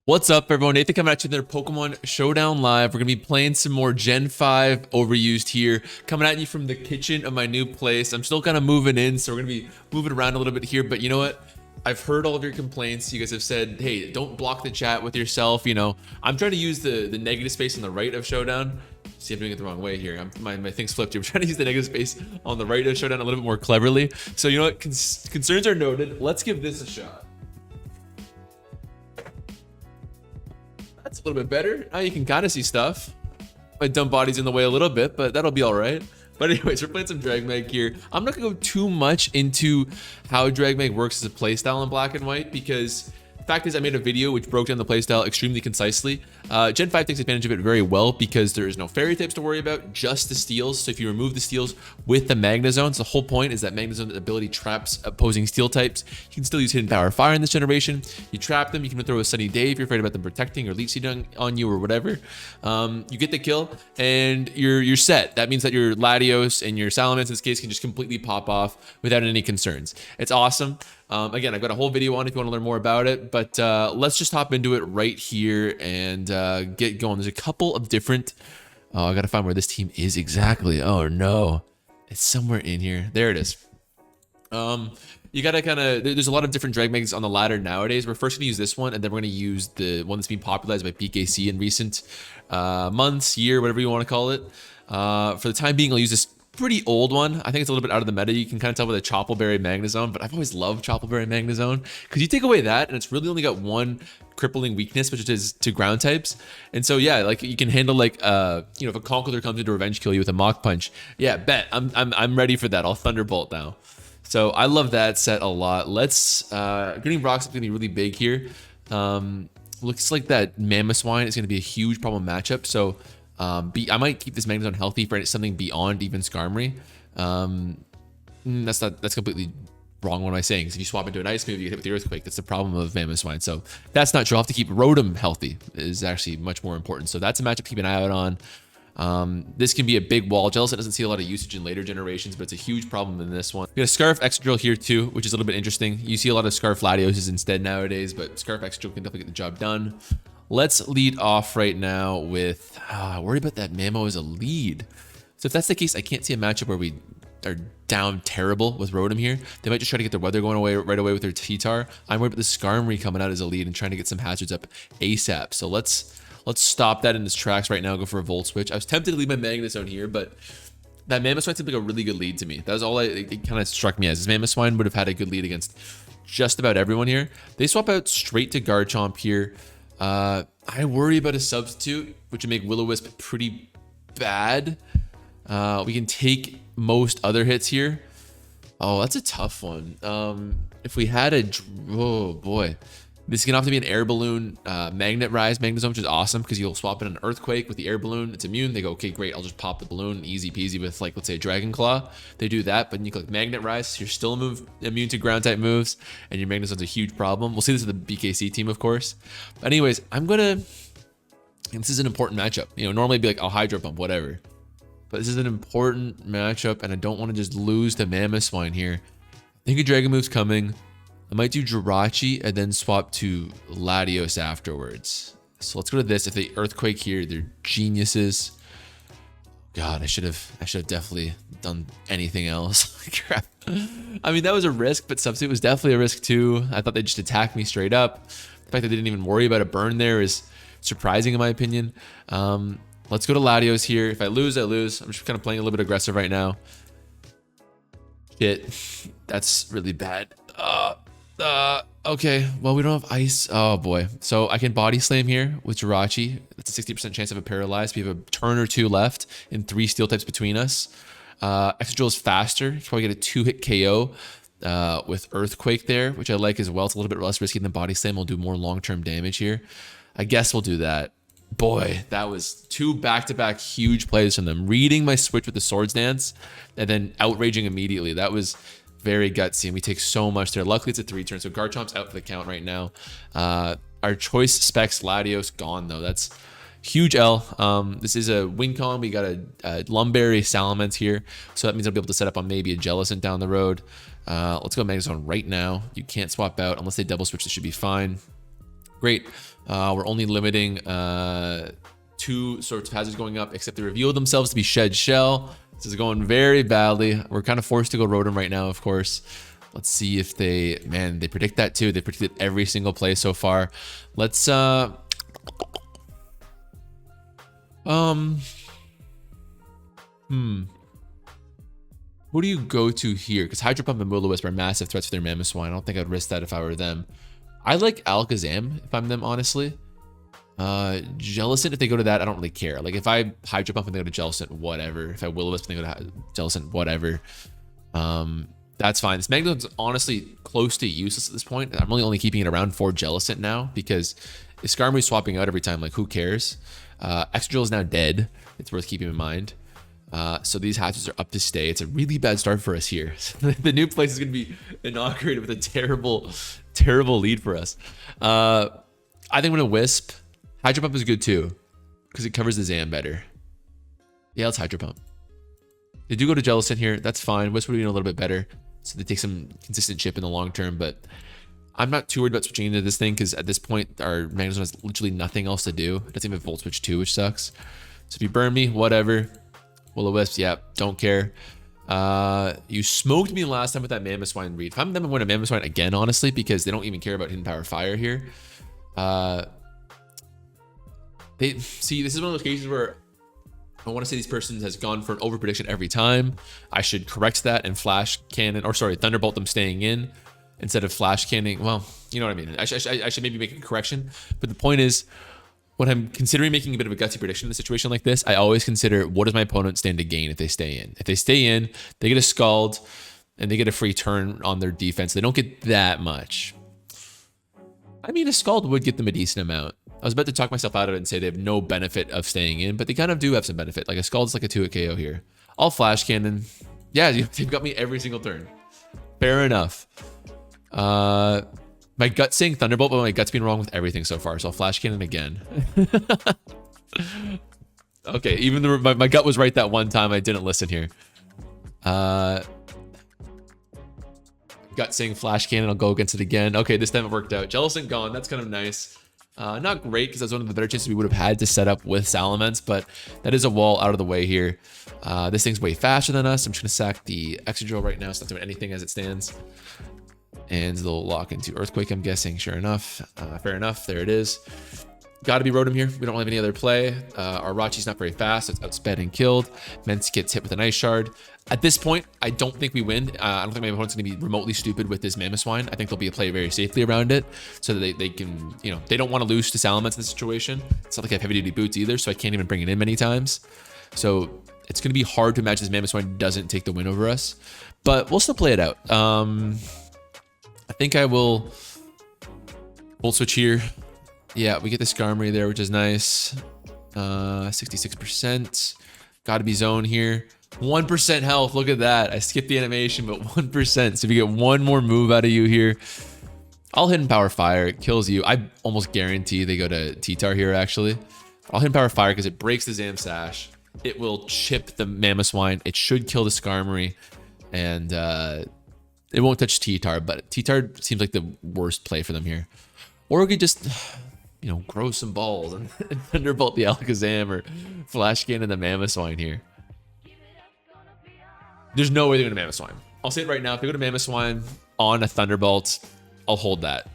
What's up, everyone? Nathan coming at you with another Pokemon Showdown Live. We're going to be playing some more Gen 5 Overused here. Coming at you from the kitchen of my new place. I'm still kind of moving in, so we're going to be moving around a little bit here. But you know what? I've heard all of your complaints. You guys have said, hey, don't block the chat with yourself. You know, I'm trying to use the negative space on the right of Showdown. See, I'm doing it the wrong way here. My thing's flipped here. I'm trying to use the negative space on the right of Showdown a little bit more cleverly. So you know what? Concerns are noted. Let's give this a shot. That's a little bit better. Now you can kind of see stuff. My dumb body's in the way a little bit, but that'll be all right. But anyways, we're playing some DRAGMAG here. I'm not gonna go too much into how DRAGMAG works as a playstyle in black and white because the fact is I made a video which broke down the playstyle extremely concisely. Gen 5 takes advantage of it very well because there is no fairy types to worry about, just the steals. So if you remove the steals with the Magnezones, the whole point is that Magnezone's ability traps opposing steel types. You can still use Hidden Power Fire in this generation. You trap them, you can throw a Sunny Day if you're afraid about them protecting or leech seeding on you or whatever. You get the kill and you're set. That means that your Latios and your Salamence in this case can just completely pop off without any concerns. It's awesome. Again, I've got a whole video on if you want to learn more about it, but let's just hop into it right here and get going. There's a couple of different, I gotta find where this team is exactly. Oh no, it's somewhere in here. There it is. You gotta kind of, there's a lot of different DRAGMAGs on the ladder nowadays. We're first gonna use this one, and then we're gonna use the one that's been popularized by BKC in recent months, year, whatever you want to call it. For the time being, I'll use this pretty old one. I think it's a little bit out of the meta. You can kind of tell with a Choppleberry Magnezone, but I've always loved Choppleberry Magnezone because you take away that and it's really only got one crippling weakness, which is to ground types. And so yeah, like you can handle like you know, if a Conkeldurr comes in to revenge kill you with a Mach Punch, yeah, bet I'm ready for that. I'll Thunderbolt now. So I love that set a lot. Let's getting rocks is gonna be really big here. Looks like that Mamoswine is gonna be a huge problem matchup. So I might keep this Magnezone healthy for something beyond even Skarmory. That's completely wrong. What am I saying? Because if you swap into an ice move, you get hit with the Earthquake. That's the problem of Mamoswine. So that's not true. I'll have to keep Rotom healthy is actually much more important. So that's a matchup to keep an eye out on. This can be a big wall. Jealous, it doesn't see a lot of usage in later generations, but it's a huge problem in this one. We got a Scarf Excadrill here too, which is a little bit interesting. You see a lot of Scarf Latioses instead nowadays, but Scarf Excadrill can definitely get the job done. Let's lead off right now with, worry about that Mamo as a lead. So if that's the case, I can't see a matchup where we are down terrible with Rotom here. They might just try to get their weather going away right away with their T-Tar. I'm worried about the Skarmory coming out as a lead and trying to get some hazards up ASAP. So let's stop that in its tracks right now, go for a Volt Switch. I was tempted to leave my Magnezone here, but that Mamoswine seemed like a really good lead to me. That was all it kind of struck me as. This Mamoswine would have had a good lead against just about everyone here. They swap out straight to Garchomp here. I worry about a substitute, which would make Will-O-Wisp pretty bad. We can take most other hits here. Oh, that's a tough one. If we had a, oh boy, this is gonna have to be an Air Balloon Magnet Rise Magnezone, which is awesome because you'll swap in an Earthquake with the Air Balloon. It's immune. They go, okay, great. I'll just pop the balloon, easy peasy with like, let's say Dragon Claw. They do that, but you click Magnet Rise, you're still immune to ground type moves, and your Magnezone's a huge problem. We'll see this with the BKC team, of course. But anyways, and this is an important matchup. You know, normally it'd be like, I'll Hydro Pump, whatever. But this is an important matchup, and I don't want to just lose to Mamoswine here. I think a Dragon move's coming. I might do Jirachi and then swap to Latios afterwards. So let's go to this. If they Earthquake here, they're geniuses. God, I should have definitely done anything else. Crap. I mean, that was a risk, but substitute was definitely a risk too. I thought they'd just attack me straight up. The fact that they didn't even worry about a burn there is surprising in my opinion. Let's go to Latios here. If I lose, I lose. I'm just kind of playing a little bit aggressive right now. Shit, that's really bad. Okay, well, we don't have ice. Oh boy. So I can body slam here with Jirachi. That's a 60% chance of a paralyzed. We have a turn or two left and 3 steel types between us. Excadrill is faster. You can probably get a 2-hit KO with Earthquake there, which I like as well. It's a little bit less risky than body slam. We'll do more long-term damage here. I guess we'll do that. Boy, that was 2 back-to-back huge plays from them. Reading my switch with the Swords Dance and then outraging immediately. That was very gutsy, and we take so much there. Luckily, it's a 3-turn, so Garchomp's out for the count right now. Our choice specs Latios gone, though. That's huge L. This is a Wincon. We got a Lumberry Salamence here, so that means I'll be able to set up on maybe a Jellicent down the road. Let's go Magnezone right now. You can't swap out unless they double switch. This should be fine. Great. We're only limiting 2 sorts of hazards going up, except they reveal themselves to be shed shell. This is going very badly. We're kind of forced to go rotom right now, of course. Let's see if they, man, they predict that too. They predicted every single play so far. Let's, who do you go to here? Because Hydro Pump and Will-O-Wisp are massive threats for their Mamoswine. I don't think I'd risk that if I were them. I like Alakazam if I'm them, honestly. Jellicent, if they go to that, I don't really care. Like if I Hydro Pump and they go to Jellicent, whatever. If I Will-O-Wisp and they go to Jellicent, whatever. That's fine. This Magnemite's honestly close to useless at this point. I'm only keeping it around for Jellicent now because if Skarmory's swapping out every time, like who cares? Excadrill is now dead. It's worth keeping in mind. So these hatches are up to stay. It's a really bad start for us here. The new place is going to be inaugurated with a terrible, terrible lead for us. I think I'm going to Wisp. Hydro Pump is good too because it covers the Zam better. Yeah, let's Hydro Pump. They do go to Jellicent here. That's fine. Wisp would be a little bit better. So they take some consistent chip in the long term, but I'm not too worried about switching into this thing because at this point, our Magnezone has literally nothing else to do. It doesn't even Volt Switch 2, which sucks. So if you burn me, whatever. Will-O-Wisp, yeah, don't care. You smoked me last time with that Mamoswine read. If I'm them, I'm going to Mamoswine again, honestly, because they don't even care about Hidden Power Fire here. See, this is one of those cases where I want to say this person has gone for an over prediction every time. I should correct that and Flash Cannon, or sorry, Thunderbolt them staying in instead of Flash Canning. Well, you know what I mean. I should maybe make a correction. But the point is, when I'm considering making a bit of a gutsy prediction in a situation like this, I always consider what does my opponent stand to gain if they stay in. If they stay in, they get a Scald and they get a free turn on their defense. They don't get that much. I mean, a Scald would get them a decent amount. I was about to talk myself out of it and say they have no benefit of staying in, but they kind of do have some benefit. Like a Scald's like a 2-hit KO here. I'll Flash Cannon. Yeah, they've got me every single turn. Fair enough. My gut's saying Thunderbolt, but my gut's been wrong with everything so far, so I'll Flash Cannon again. Okay, even though my gut was right that one time, I didn't listen here. Gut saying Flash Cannon, I'll go against it again. Okay, this time it worked out. Jellicent gone, that's kind of nice. Not great, because that's one of the better chances we would have had to set up with Salamence, but that is a wall out of the way here. This thing's way faster than us. I'm just going to sack the Excadrill right now. It's not doing anything as it stands. And they'll lock into Earthquake, I'm guessing. Sure enough. Fair enough. There it is. Got to be Rotom here. We don't have any other play. Our Rachi's not very fast. It's outsped and killed. Mence gets hit with an Ice Shard. At this point, I don't think we win. I don't think my opponent's going to be remotely stupid with this Mamoswine. I think they'll be a play very safely around it so that they can, you know, they don't want to lose to Salamence in this situation. It's not like I have heavy-duty boots either, so I can't even bring it in many times. So it's going to be hard to imagine this Mamoswine doesn't take the win over us. But we'll still play it out. I think I will Volt Switch here. Yeah, we get the Skarmory there, which is nice. 66%. Gotta be Zone here. 1% health. Look at that. I skipped the animation, but 1%. So if you get one more move out of you here, I'll Hidden Power Fire. It kills you. I almost guarantee they go to T-Tar here, actually. I'll Hidden Power Fire because it breaks the Zam Sash. It will chip the Mamoswine. It should kill the Skarmory. And it won't touch T-Tar, but T-Tar seems like the worst play for them here. Or we could just, you know, grow some balls and Thunderbolt the Alakazam or Flash Cannon the Mamoswine here. There's no way they're going to Mamoswine. I'll say it right now. If they go to Mamoswine on a Thunderbolt, I'll hold that.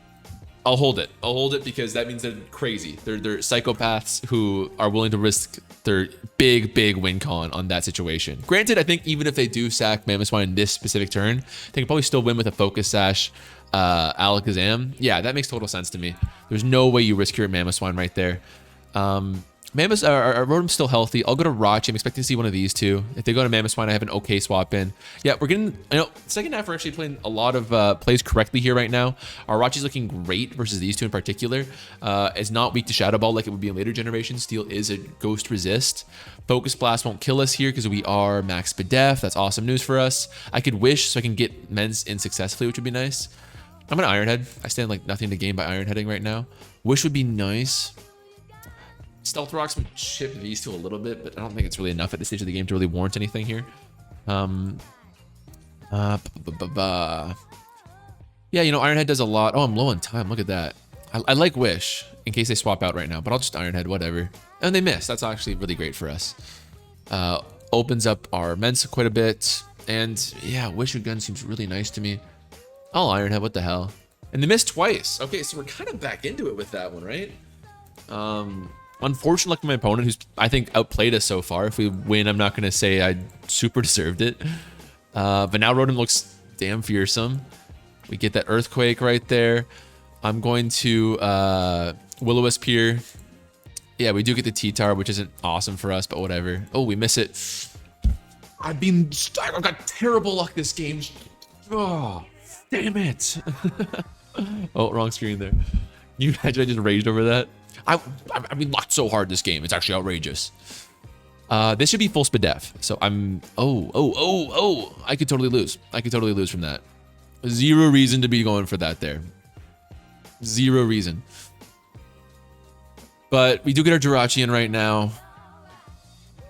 I'll hold it. I'll hold it because that means they're crazy. They're psychopaths who are willing to risk their big win con on that situation. Granted, I think even if they do sack Mamoswine this specific turn, they can probably still win with a Focus Sash Alakazam. Yeah, that makes total sense to me. There's no way you risk your Mamoswine right there. Our Rotom's still healthy. I'll go to Rachi. I'm expecting to see one of these two. If they go to Mamoswine, I have an okay swap in. Yeah, we're getting, you know, second half, we're actually playing a lot of plays correctly here right now. Our Rachi's looking great versus these two in particular. It's not weak to Shadow Ball like it would be in later generations. Steel is a Ghost Resist. Focus Blast won't kill us here because we are max Bedef. That's awesome news for us. I could wish so I can get Mence in successfully, which would be nice. I'm going to Iron Head. I stand like nothing to gain by Iron Heading right now. Wish would be nice. Stealth Rocks would chip these two a little bit, but I don't think it's really enough at this stage of the game to really warrant anything here. Yeah, you know, Iron Head does a lot. Oh, I'm low on time. Look at that. I like Wish in case they swap out right now, but I'll just Ironhead, whatever. And they miss. That's actually really great for us. Opens up our Mensa quite a bit. And yeah, Wish Gun seems really nice to me. I'll Ironhead, what the hell? And they missed twice. Okay, so we're kind of back into it with that one, right? Unfortunate luck for my opponent, who's, I think, outplayed us so far. If we win, I'm not going to say I super deserved it. But now Rotom looks damn fearsome. We get that Earthquake right there. I'm going to Will-O-Wisp here. Yeah, we do get the T-Tar, which isn't awesome for us, but whatever. Oh, we miss it. I've got terrible luck this game. Oh, damn it. Oh, wrong screen there. Can you imagine I just raged over that? I've been locked so hard this game. It's actually outrageous. This should be full Spadef. So I'm... Oh. I could totally lose. I could totally lose from that. Zero reason to be going for that there. Zero reason. But we do get our Jirachi in right now.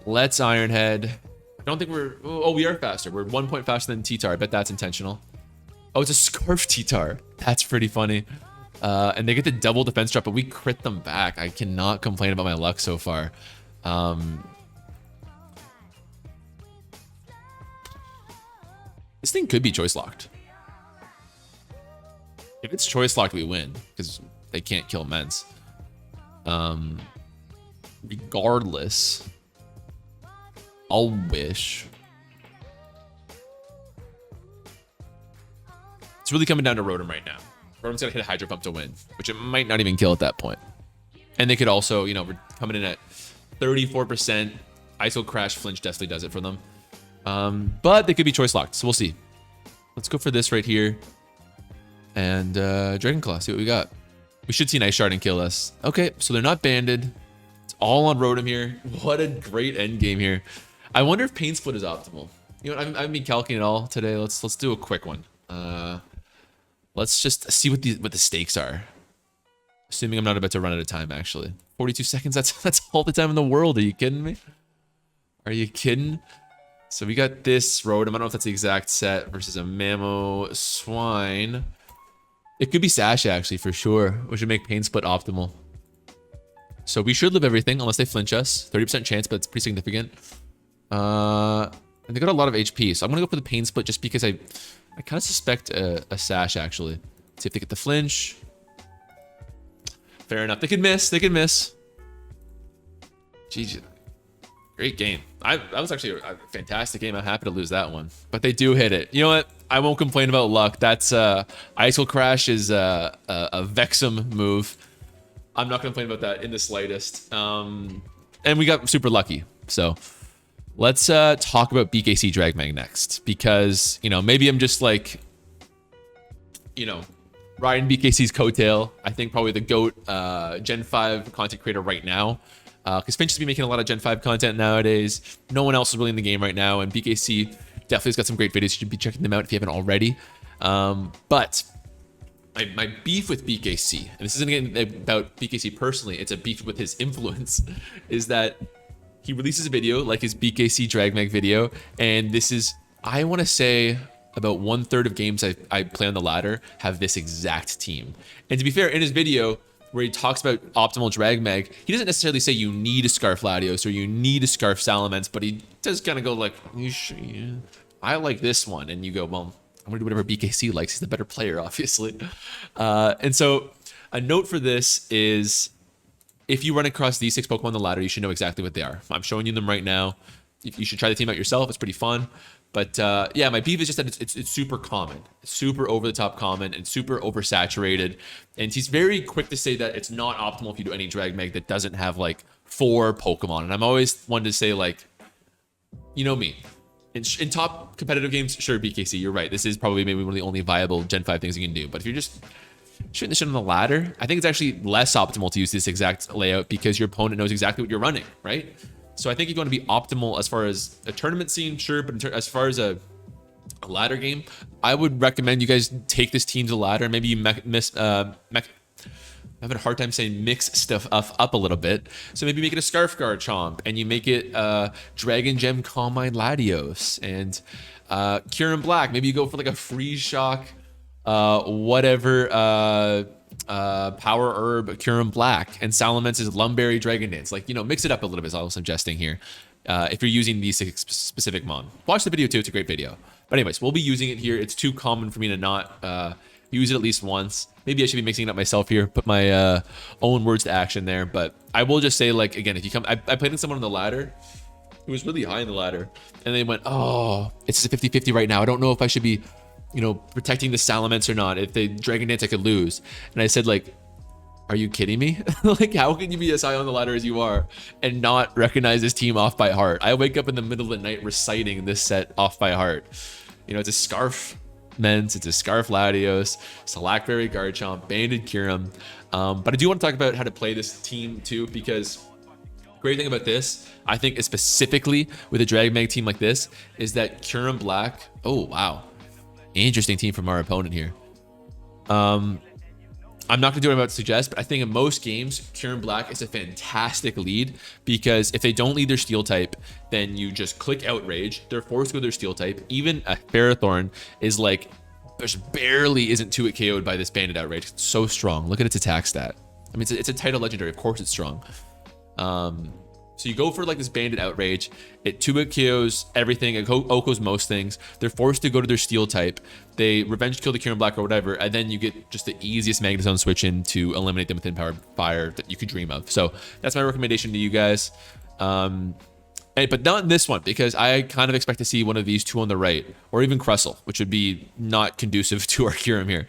Let's Ironhead. I don't think we're... Oh, we are faster. We're 1 point faster than T-Tar. I bet that's intentional. Oh, it's a Scarf T-Tar. That's pretty funny. And they get the double defense drop, but we crit them back. I cannot complain about my luck so far. This thing could be choice locked. If it's choice locked, we win because they can't kill Ments. Regardless, I'll Wish. It's really coming down to Rotom right now. Rotom's got to hit a Hydro Pump to win, which it might not even kill at that point. And they could also, you know, we're coming in at 34%. ISO Crash Flinch definitely does it for them. But they could be choice locked, so we'll see. Let's go for this right here. And Dragon Claw, see what we got. We should see Nice Shard and kill us. Okay, so they're not banded. It's all on Rotom here. What a great end game here. I wonder if Pain Split is optimal. You know, I haven't been calculating it all today. Let's do a quick one. Let's just see what the stakes are. Assuming I'm not about to run out of time, actually. 42 seconds, that's all the time in the world. Are you kidding me? Are you kidding? So we got this Rotom. I don't know if that's the exact set versus a Mammo Swine. It could be Sash, actually, for sure, which would make Pain Split optimal. So we should live everything, unless they flinch us. 30% chance, but it's pretty significant. And they got a lot of HP, so I'm going to go for the Pain Split just because I kind of suspect a Sash, actually. See if they get the flinch. Fair enough. They could miss. They could miss. GG. Great game. That was actually a fantastic game. I'm happy to lose that one. But they do hit it. You know what? I won't complain about luck. That's ISO Crash is a Vexum move. I'm not going to complain about that in the slightest. And we got super lucky. So let's talk about BKC DRAGMAG next. Because, you know, maybe I'm just like, you know, riding BKC's coattail. I think probably the GOAT Gen 5 content creator right now. Because Finch has been making a lot of Gen 5 content nowadays. No one else is really in the game right now. And BKC definitely has got some great videos. You should be checking them out if you haven't already. But my beef with BKC, and this isn't about BKC personally, it's a beef with his influence, is that he releases a video like his BKC DRAGMAG video. And this is, I want to say, about 1/3 of games I play on the ladder have this exact team. And to be fair, in his video, where he talks about optimal DRAGMAG, he doesn't necessarily say you need a Scarf Latios or you need a Scarf Salamence, but he does kind of go like, I like this one. And you go, well, I'm going to do whatever BKC likes. He's the better player, obviously. And so a note for this is, if you run across these 6 Pokemon on the ladder, you should know exactly what they are. I'm showing you them right now. You should try the team out yourself. It's pretty fun. But yeah, my beef is just that it's super common. It's super over-the-top common and super oversaturated. And he's very quick to say that it's not optimal if you do any DRAGMAG that doesn't have like 4 Pokemon. And I'm always one to say, like, you know me. In top competitive games, sure, BKC, you're right. This is probably maybe one of the only viable Gen 5 things you can do. But if you're just shooting this shit on the ladder, I think it's actually less optimal to use this exact layout because your opponent knows exactly what you're running, right? So I think if you want to be optimal as far as a tournament scene, sure, but as far as a ladder game, I would recommend you guys take this team to the ladder. Maybe you I'm having a hard time saying mix stuff up a little bit. So maybe make it a Scarf Guard Chomp, and you make it Dragon Gem Calm Mind Latios, and Kieran Black. Maybe you go for like a Freeze Shock, whatever. Power Herb, Curum Black, and Salamence's Lumberry Dragon Dance. Like, you know, mix it up a little bit is all I'm suggesting here. If you're using these specific mon. Watch the video too, it's a great video. But anyways, we'll be using it here. It's too common for me to not use it at least once. Maybe I should be mixing it up myself here, put my own words to action there. But I will just say, like, again, if you come, I played with someone on the ladder who was really high in the ladder, and they went, oh, it's a 50-50 right now. I don't know if I should be, you know, protecting the Salamence or not. If they Dragon Dance, I could lose. And I said, like, are you kidding me? Like, how can you be as high on the ladder as you are and not recognize this team off by heart? I wake up in the middle of the night reciting this set off by heart. You know, it's a Scarf Mence, it's a Scarf Latios, Slackberry Garchomp, Banded Curum. But I do want to talk about how to play this team too, because great thing about this, I think, is specifically with a DRAGMAG team like this, is that Curum Black, oh wow, interesting team from our opponent here. I'm not gonna do what I'm about to suggest, but I think in most games, Curum Black is a fantastic lead, because if they don't lead their steel type, then you just click Outrage. They're forced to go their steel type. Even a Ferrothorn is like, just barely isn't 2-hit KO'd by this Banded Outrage. It's so strong. Look at its attack stat. I mean, it's a title legendary. Of course it's strong. So you go for like this Banded Outrage. It 2-hit KOs everything. It OHKOs most things. They're forced to go to their steel type. They revenge kill the Curum Black or whatever, and then you get just the easiest Magnezone switch in to eliminate them with Empowered Fire that you could dream of. So that's my recommendation to you guys. But not in this one, because I kind of expect to see one of these two on the right, or even Crustle, which would be not conducive to our Curum here.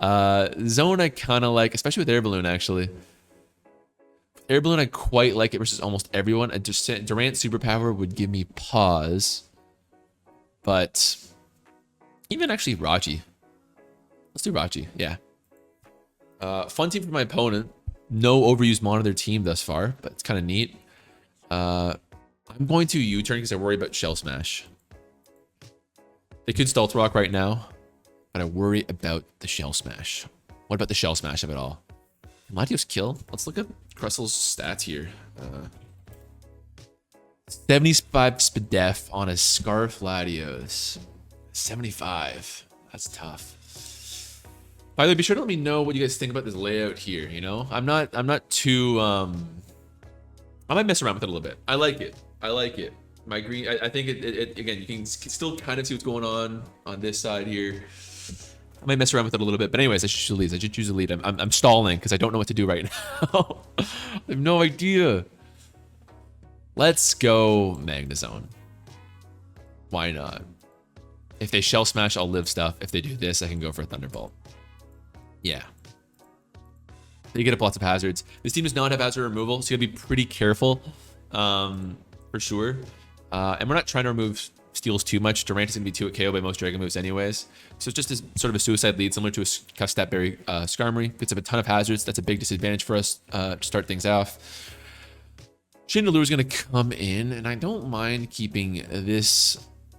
Zone I kind of like, especially with Air Balloon actually. Air Balloon, I quite like it versus almost everyone. A Durant Superpower would give me pause. But even actually Raji. Let's do Raji, yeah. Fun team for my opponent. No overused mon on their team thus far, but it's kind of neat. I'm going to U-turn because I worry about Shell Smash. They could Stealth Rock right now, but I worry about the Shell Smash. What about the Shell Smash of it all? Latios kill? Let's look at Crustle's stats here. 75 Spadef on a Scarf Latios. 75. That's tough. By the way, be sure to let me know what you guys think about this layout here, you know? I'm not too I might mess around with it a little bit. I like it. I like it. My green, I think it again, you can still kind of see what's going on this side here. I might mess around with it a little bit, but anyways, I should choose a lead. I should choose a lead. I'm stalling because I don't know what to do right now. I have no idea. Let's go Magnezone. Why not? If they Shell Smash, I'll live stuff. If they do this, I can go for a Thunderbolt. Yeah. They get up lots of hazards. This team does not have hazard removal, so you gotta be pretty careful, for sure. And we're not trying to remove steals too much. Durant is going to be 2-hit KO by most Dragon moves anyways. So it's just sort of a suicide lead, similar to a Custapberry Skarmory. Gets up a ton of hazards. That's a big disadvantage for us to start things off. Chandelure is going to come in, and I don't mind keeping this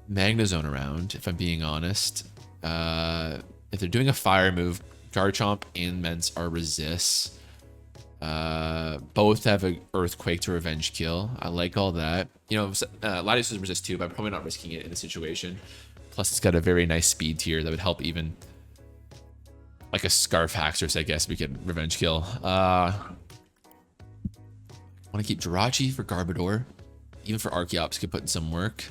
Magnezone around, if I'm being honest. If they're doing a fire move, Garchomp and Mence are resists. Both have an Earthquake to revenge kill. I like all that. You know, Latios is resist too, but I'm probably not risking it in this situation. Plus, it's got a very nice speed tier that would help even like a Scarf Haxorus, I guess we could revenge kill. I want to keep Jirachi for Garbodor. Even for Archeops, could put in some work.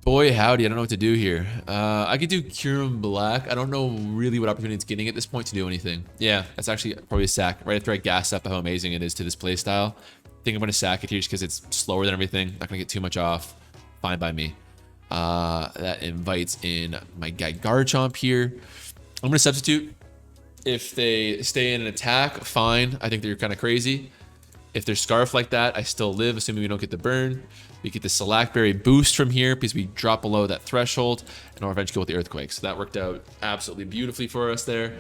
Boy, howdy, I don't know what to do here. I could do Curum Black. I don't know really what opportunity it's getting at this point to do anything. Yeah, that's actually probably a sack. Right after I gas up how amazing it is to this playstyle. I think I'm going to sack it here just because it's slower than everything. Not going to get too much off. Fine by me. That invites in my guy Garchomp here. I'm going to substitute. If they stay in an attack, fine. I think they're kind of crazy. If they're Scarf like that, I still live, assuming we don't get the burn. We get the Slackberry boost from here because we drop below that threshold, and our revenge kill with the Earthquake. So that worked out absolutely beautifully for us there.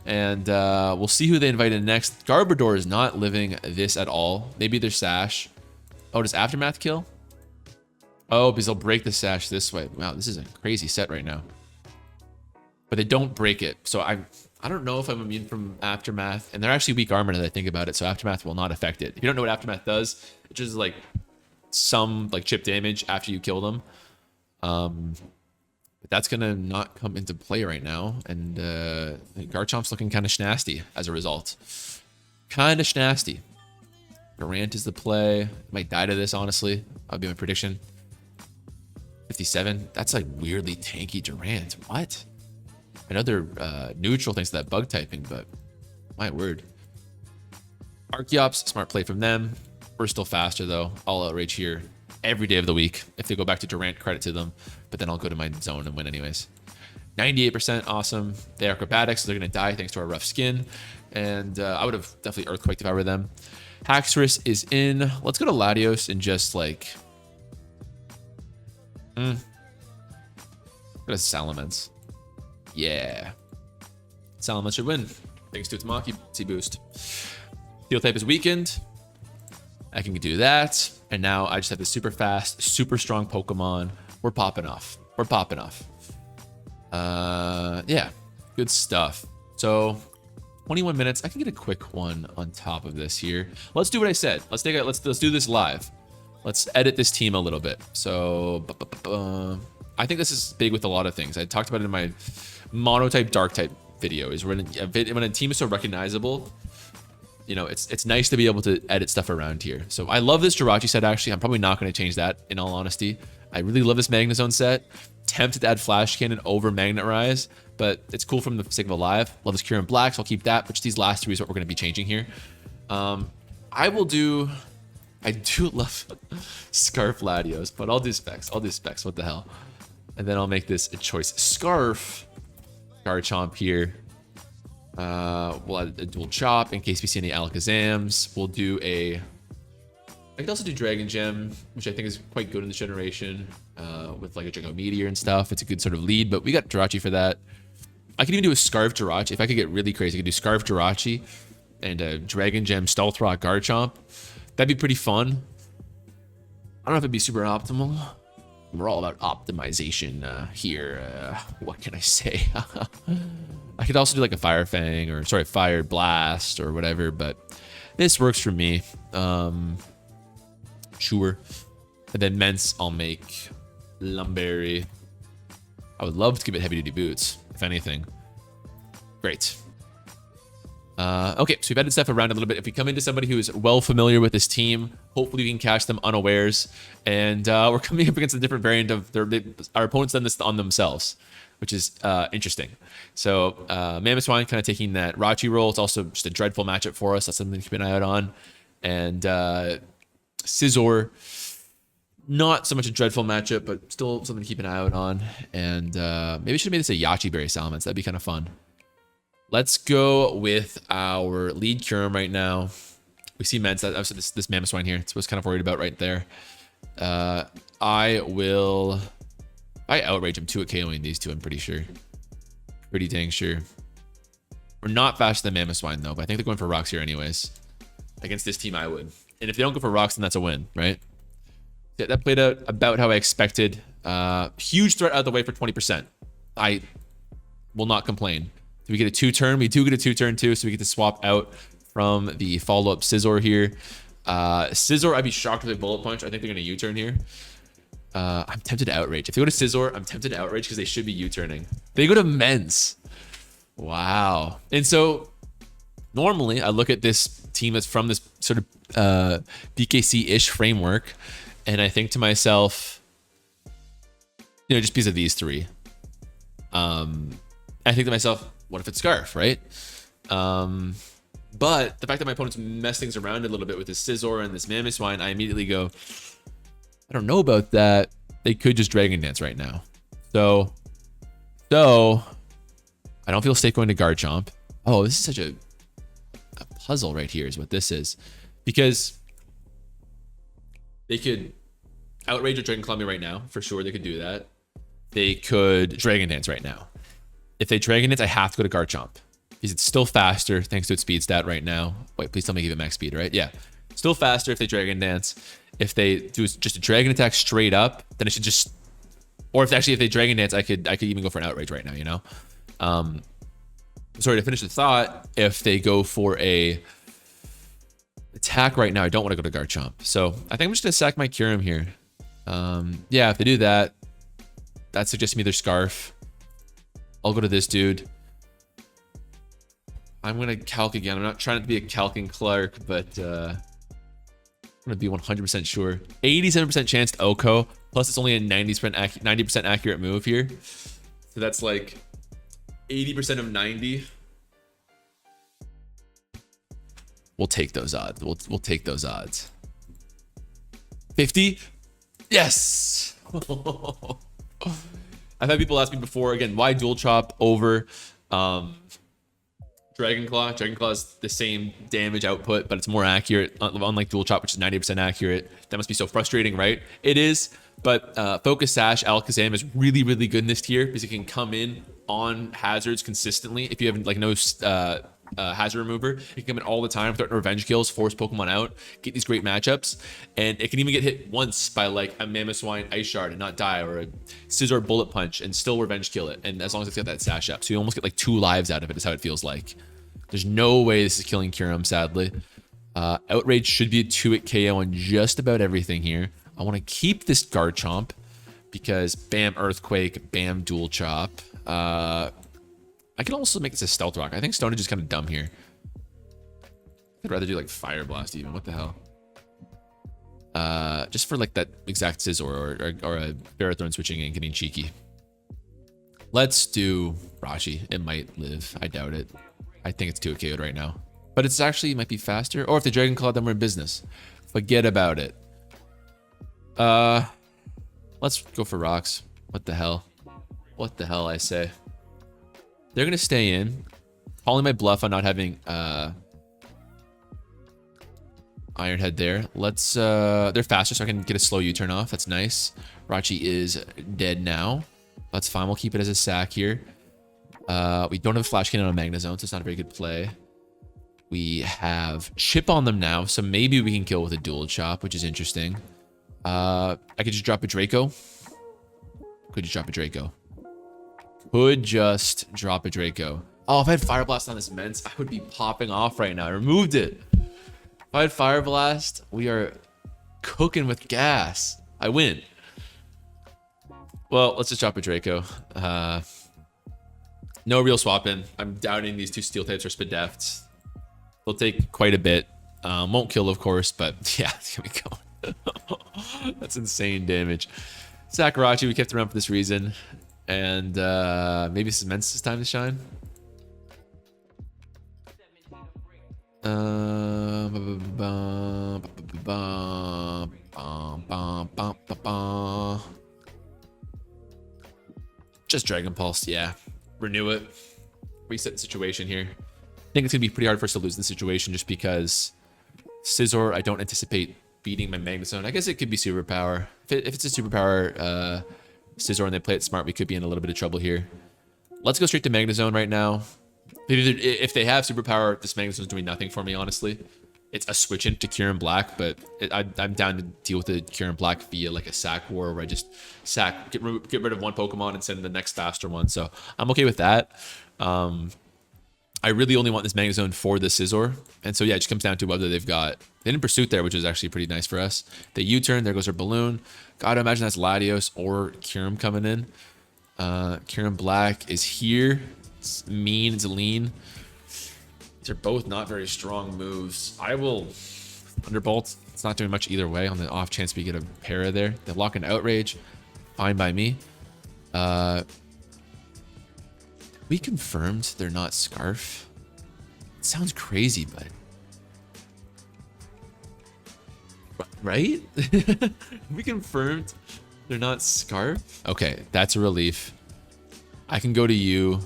And we'll see who they invite in next. Garbodor is not living this at all. Maybe their Sash. Oh, does Aftermath kill? Oh, because they'll break the Sash this way. Wow, this is a crazy set right now. But they don't break it. So I don't know if I'm immune from Aftermath. And they're actually weak armor now that I think about it. So Aftermath will not affect it. If you don't know what Aftermath does, it's just like some like chip damage after you kill them. But that's going to not come into play right now. And Garchomp's looking kind of schnasty as a result. Kind of schnasty. Durant is the play. Might die to this, honestly. That'd be my prediction. 57. That's like weirdly tanky Durant. What? I know they're neutral thanks to that bug typing, but my word. Archeops, smart play from them. We're still faster though. All outrage here every day of the week. If they go back to Durant, credit to them. But then I'll go to my zone and win anyways. 98%, awesome. They are acrobatics, so they're going to die thanks to our rough skin. And I would have definitely Earthquaked if I were them. Haxorus is in. Let's go to Latios and just like... Go to Salamence. Yeah. Salamence should win. Thanks to its Maki boost. Steel type is weakened. I can do that. And now I just have this super fast, super strong Pokemon. We're popping off. We're popping off. Yeah. Good stuff. So 21 minutes. I can get a quick one on top of this here. Let's do what I said. Let's do this live. Let's edit this team a little bit. So I think this is big with a lot of things. I talked about it in my monotype dark type video. Is when a team is so recognizable, you know, it's nice to be able to edit stuff around here. So I love this Jirachi set, actually. I'm probably not going to change that, in all honesty. I really love this Magnezone set. Tempted to add Flash Cannon over Magnet Rise, but it's cool from the sake of Alive. Love this Kyurem Black, so I'll keep that, but these last three is what we're going to be changing here. I do love Scarf Latios, but I'll do Specs. What the hell? And then I'll make this a choice. Scarf Garchomp here. We'll add a dual chop in case we see any Alakazams. We'll do a... I could also do Dragon Gem, which I think is quite good in this generation, with like a Draco Meteor and stuff. It's a good sort of lead, but we got Jirachi for that. I could even do a Scarf Jirachi. If I could get really crazy, I could do Scarf Jirachi and a Dragon Gem Stealth Rock Garchomp. That'd be pretty fun. I don't know if it'd be super optimal. We're all about optimization here. What can I say? I could also do like a Fire Fang or, sorry, Fire Blast or whatever, but this works for me. Sure. And then Mence, I'll make Lumberry. I would love to give it heavy duty boots, if anything. Great. Okay, so we've added stuff around a little bit. If we come into somebody who is well familiar with this team, hopefully we can catch them unawares. And we're coming up against a different variant of our opponents done this on themselves, which is interesting. So Mamoswine kind of taking that Rachi role. It's also just a dreadful matchup for us. That's something to keep an eye out on. And Scizor, not so much a dreadful matchup, but still something to keep an eye out on. And maybe we should have made this a Yachi Berry Salamence. That'd be kind of fun. Let's go with our lead Kyurem right now. We see Mence. Obviously, this Mamoswine here. It's what I was kind of worried about right there. I outrage him 2 at KOing these two, I'm pretty sure. Pretty dang sure. We're not faster than Mamoswine, though, but I think they're going for rocks here anyways. Against this team, I would. And if they don't go for rocks, then that's a win, right? Yeah, that played out about how I expected. Huge threat out of the way for 20%. I will not complain. Do we get a 2-turn? We do get a 2-turn too, so we get to swap out from the follow-up Scizor here. Scizor, I'd be shocked if they bullet punch. I think they're going to U-turn here. I'm tempted to outrage. If they go to Scizor, I'm tempted to outrage because they should be U-turning. They go to Mence. Wow. And so normally I look at this team that's from this sort of BKC-ish framework, and I think to myself, you know, just because of these three, I think to myself, what if it's Scarf, right? But the fact that my opponents mess things around a little bit with this Scizor and this Mamoswine, I immediately go, I don't know about that. They could just Dragon Dance right now. So I don't feel safe going to Garchomp. Oh, this is such a puzzle right here is what this is. Because they could outrage or Dragon Claw me right now. For sure, they could do that. They could Dragon Dance right now. If they Dragon Dance, I have to go to Garchomp. Because it's still faster thanks to its speed stat right now. Wait, please tell me give it max speed, right? Yeah. Still faster if they Dragon Dance. If they do just a Dragon Attack straight up, then it should just... Or if they Dragon Dance, I could even go for an Outrage right now, you know? Sorry, to finish the thought, if they go for a attack right now, I don't want to go to Garchomp. So I think I'm just going to sack my Kyurem here. Yeah, if they do that, That suggests to me their Scarf. I'll go to this dude. I'm going to calc again. I'm not trying to be a calcing Clark, but I'm going to be 100% sure. 87% chance to Oko, plus it's only a 90% accurate move here. So that's like 80% of 90. We'll take those odds. We'll take those odds. 50? Yes! I've had people ask me before, again, why dual chop over Dragon Claw? Dragon Claw is the same damage output, but it's more accurate, unlike dual chop, which is 90% accurate. That must be so frustrating, right? It is, but Focus Sash Alakazam is really, really good in this tier because it can come in on hazards consistently. If you have like no hazard remover, it can come in all the time, threaten revenge kills, force Pokemon out, get these great matchups, and it can even get hit once by like a Mamoswine Ice Shard and not die, or a Scizor Bullet Punch and still revenge kill it, and as long as it's got that sash up. So you almost get like 2 lives out of it is how it feels like. There's no way this is killing Kyurem, sadly. Outrage should be a 2-hit KO on just about everything here. I want to keep this Garchomp because bam Earthquake, bam Dual Chop. I can also make this a Stealth Rock. I think Stonage is kind of dumb here. I'd rather do like Fire Blast even. What the hell? Just for like that exact Scizor or a Ferrothorn switching and getting cheeky. Let's do Rashi. It might live. I doubt it. I think it's 2 KO'd right now. But it's actually, it might be faster. Or if the Dragon Claw, then we're in business. Forget about it. Let's go for rocks. What the hell? What the hell, I say. They're going to stay in. Calling my bluff on not having Iron Head there. Let's, they're faster, so I can get a slow U-turn off. That's nice. Rachi is dead now. That's fine. We'll keep it as a sack here. We don't have a Flash Cannon on Magnezone, so it's not a very good play. We have Chip on them now, so maybe we can kill with a Dual Chop, which is interesting. I could just drop a Draco. Could just drop a Draco. Could just drop a Draco. Oh, if I had Fire Blast on this Mence, I would be popping off right now. I removed it. If I had Fire Blast, we are cooking with gas. I win. Well, let's just drop a Draco. No real swap in. I'm doubting these 2 Steel types are Spadefts. They'll take quite a bit. Won't kill, of course, but yeah, here we go. That's insane damage. Sakurachi, we kept around for this reason. And maybe this is Mence's time to shine. Just Dragon Pulse, yeah. Renew it. Reset the situation here. I think it's going to be pretty hard for us to lose the situation just because Scizor, I don't anticipate beating my Magnezone. I guess it could be Superpower. If it's a Superpower Scizor and they play it smart, we could be in a little bit of trouble here. Let's go straight to Magnezone right now. If they have Superpower, this Magnezone's doing nothing for me, honestly. It's a switch into Kyurem Black, but I'm down to deal with the Kyurem Black via like a sack war where I just get rid of one Pokemon and send the next faster one. So I'm okay with that. I really only want this Magnezone for the Scizor. And so yeah, it just comes down to whether they've got... They didn't Pursuit there, which is actually pretty nice for us. The U-turn, there goes our Balloon. Gotta imagine that's Latios or Kyurem coming in. Kyurem Black is here. It's mean, it's lean. They're both not very strong moves. I will Thunderbolt. It's not doing much either way on the off chance we get a para there. They lock into Outrage. Fine by me. We confirmed they're not Scarf. It sounds crazy, but... Right? We confirmed they're not Scarf? Okay, that's a relief. I can go to you.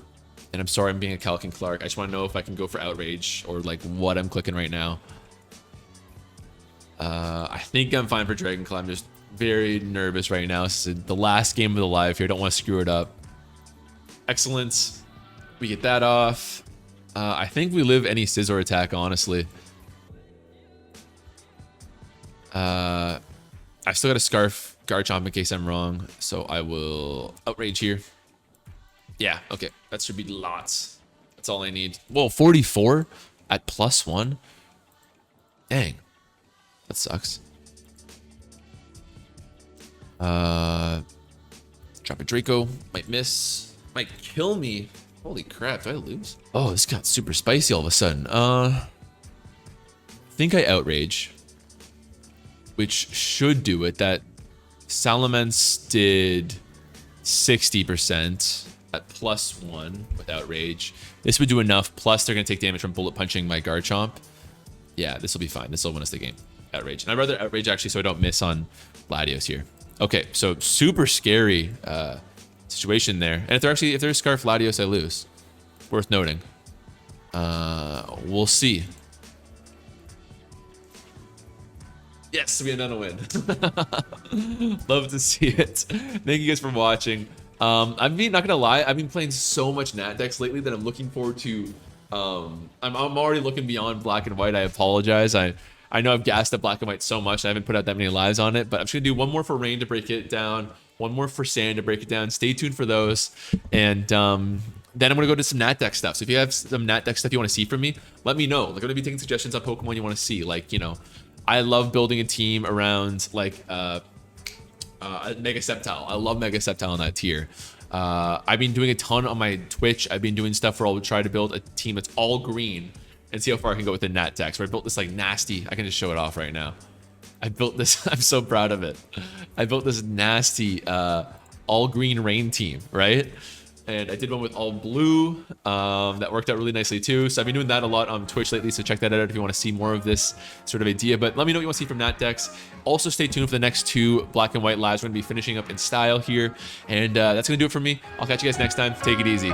And I'm sorry I'm being a Calkin Clark. I just want to know if I can go for Outrage or like what I'm clicking right now. I think I'm fine for Dragon Claw. I'm just very nervous right now. This is the last game of the live here. I don't want to screw it up. Excellent. We get that off. I think we live any Scizor attack, honestly. I still got a Scarf Garchomp in case I'm wrong. So I will Outrage here. Yeah, okay. That should be lots. That's all I need. Whoa, 44 at +1? Dang. That sucks. Drop a Draco. Might miss. Might kill me. Holy crap, do I lose? Oh, this got super spicy all of a sudden. Think I outrage, which should do it. That Salamence did 60% at +1 with outrage. This would do enough, plus they're gonna take damage from bullet punching my Garchomp. Yeah, this will be fine. This will win us the game. Outrage. And I'd rather outrage actually so I don't miss on Latios here. Okay, so super scary situation there. And if there's Scarf Latios, I lose. Worth noting. We'll see. Yes, we had another win. Love to see it. Thank you guys for watching. Not gonna lie, I've been playing so much Nat decks lately that I'm looking forward to. I'm already looking beyond Black and White. I apologize. I know I've gassed up Black and White so much. I haven't put out that many lives on it, but I'm just gonna do one more for Rain to break it down, one more for Sand to break it down. Stay tuned for those, and then I'm gonna go to some Nat deck stuff. So if you have some Nat deck stuff you want to see from me, let me know. Like, I'm gonna be taking suggestions on Pokemon you want to see. Like, you know, I love building a team around like Mega Sceptile. I love Mega Sceptile in that tier. I've been doing a ton on my Twitch. I've been doing stuff where I'll try to build a team that's all green and see how far I can go with the Nat decks. Where I built this like nasty, I can just show it off right now. I built this, I'm so proud of it. I built this nasty all green Rain team, right? And I did one with all blue. That worked out really nicely too. So I've been doing that a lot on Twitch lately. So check that out if you want to see more of this sort of idea. But let me know what you want to see from Nat decks. Also stay tuned for the next 2 Black and White lives. We're going to be finishing up in style here. And that's going to do it for me. I'll catch you guys next time. Take it easy.